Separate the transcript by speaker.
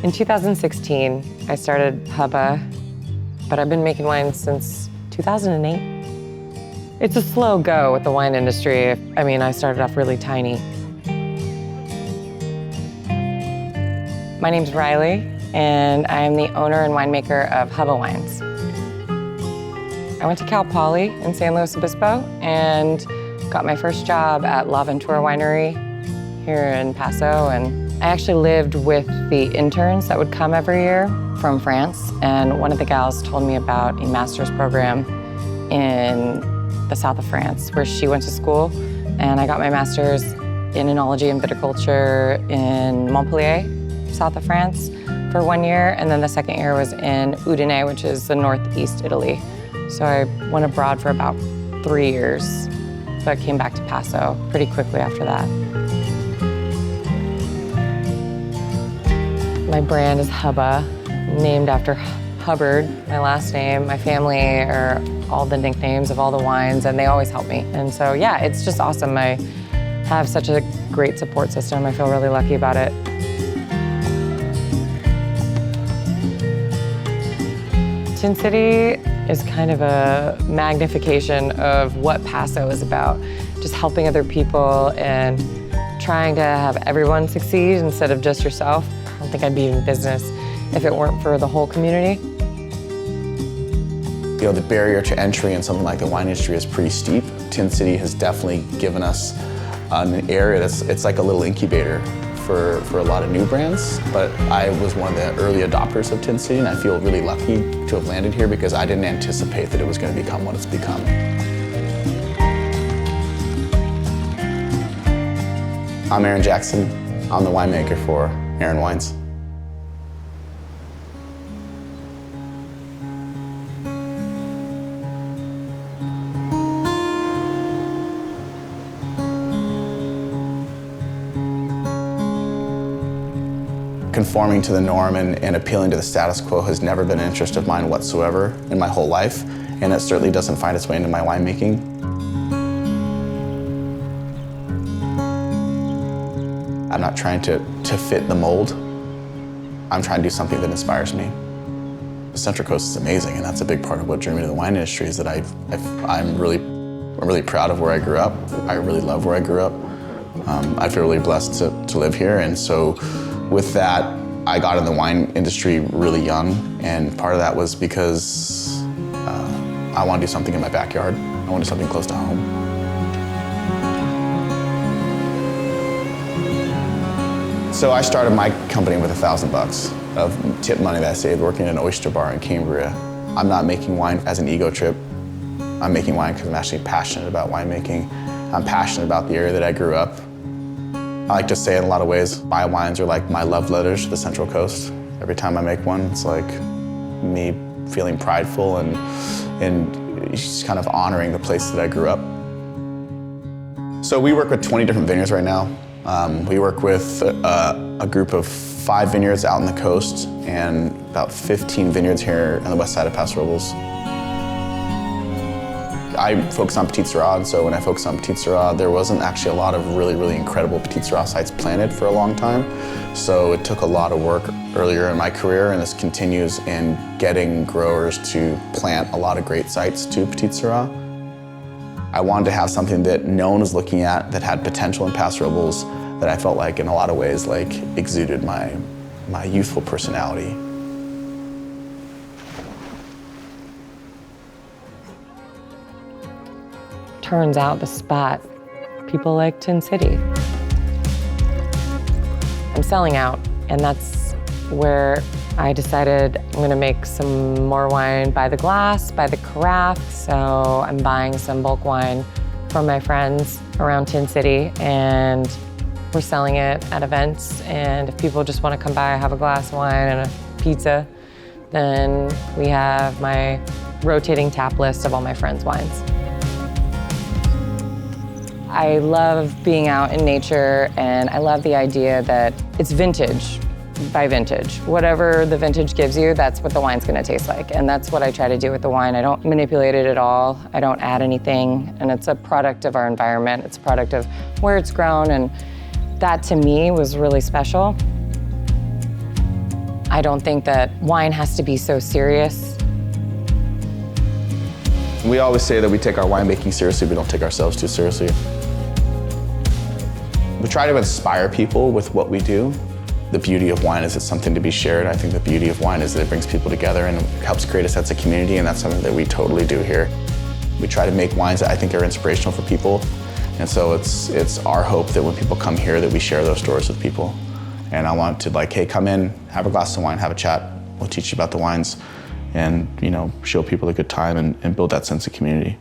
Speaker 1: In 2016, I started Hubba, but I've been making wine since 2008. It's a slow go with the wine industry. I mean, I started off really tiny. My name's Riley, and I am the owner and winemaker of Hubba Wines. I went to Cal Poly in San Luis Obispo and got my first job at L'Aventura Winery here in Paso, and I actually lived with the interns that would come every year from France, and one of the gals told me about a master's program in the south of France where she went to school, and I got my master's in enology and viticulture in Montpellier, south of France, for 1 year, and then the second year was in Udine, which is the northeast Italy. So I went abroad for about 3 years, but came back to Paso pretty quickly after that. My brand is Hubba, named after Hubbard, my last name. My family are all the nicknames of all the wines, and they always help me. And so, yeah, it's just awesome. I have such a great support system. I feel really lucky about it. Tin City is kind of a magnification of what Paso is about. Just helping other people and trying to have everyone succeed instead of just yourself. I don't think I'd be in business if it weren't for the whole community.
Speaker 2: You know, the barrier to entry in something like the wine industry is pretty steep. Tin City has definitely given us an area it's like a little incubator for a lot of new brands. But I was one of the early adopters of Tin City, and I feel really lucky to have landed here because I didn't anticipate that it was going to become what it's become. I'm Aaron Jackson. I'm the winemaker for Aaron Wines. Conforming to the norm and appealing to the status quo has never been an interest of mine whatsoever in my whole life, and it certainly doesn't find its way into my winemaking. I'm not trying to fit the mold. I'm trying to do something that inspires me. The Central Coast is amazing, and that's a big part of what drew me to the wine industry, is that I'm really proud of where I grew up. I really love where I grew up. I feel really blessed to live here, and so with that, I got in the wine industry really young, and part of that was because I wanted to do something in my backyard. I wanted something close to home. So I started my company with $1,000 of tip money that I saved working in an oyster bar in Cambria. I'm not making wine as an ego trip. I'm making wine because I'm actually passionate about winemaking. I'm passionate about the area that I grew up. I like to say in a lot of ways, my wines are like my love letters to the Central Coast. Every time I make one, it's like me feeling prideful and just kind of honoring the place that I grew up. So we work with 20 different vineyards right now. We work with a group of 5 vineyards out on the coast and about 15 vineyards here on the west side of Paso Robles. I focus on Petite Sirah, and so when I focused on Petite Sirah, there wasn't actually a lot of really incredible Petite Sirah sites planted for a long time. So it took a lot of work earlier in my career, and this continues in getting growers to plant a lot of great sites to Petite Sirah. I wanted to have something that no one was looking at that had potential in Paso Robles that I felt like in a lot of ways like exuded my youthful personality.
Speaker 1: Turns out the spot, people like Tin City. I'm selling out, and that's where I decided I'm gonna make some more wine by the glass, by the carafe. So I'm buying some bulk wine from my friends around Tin City, and we're selling it at events. And if people just wanna come by, have a glass of wine and a pizza, then we have my rotating tap list of all my friends' wines. I love being out in nature, and I love the idea that it's vintage by vintage. Whatever the vintage gives you, that's what the wine's gonna taste like. And that's what I try to do with the wine. I don't manipulate it at all. I don't add anything. And it's a product of our environment. It's a product of where it's grown. And that to me was really special. I don't think that wine has to be so serious.
Speaker 2: We always say that we take our winemaking seriously, we don't take ourselves too seriously. We try to inspire people with what we do. The beauty of wine is it's something to be shared. I think the beauty of wine is that it brings people together and helps create a sense of community, and that's something that we totally do here. We try to make wines that I think are inspirational for people, and so it's our hope that when people come here that we share those stories with people. And I want to like, hey, come in, have a glass of wine, have a chat. We'll teach you about the wines and, show people a good time and build that sense of community.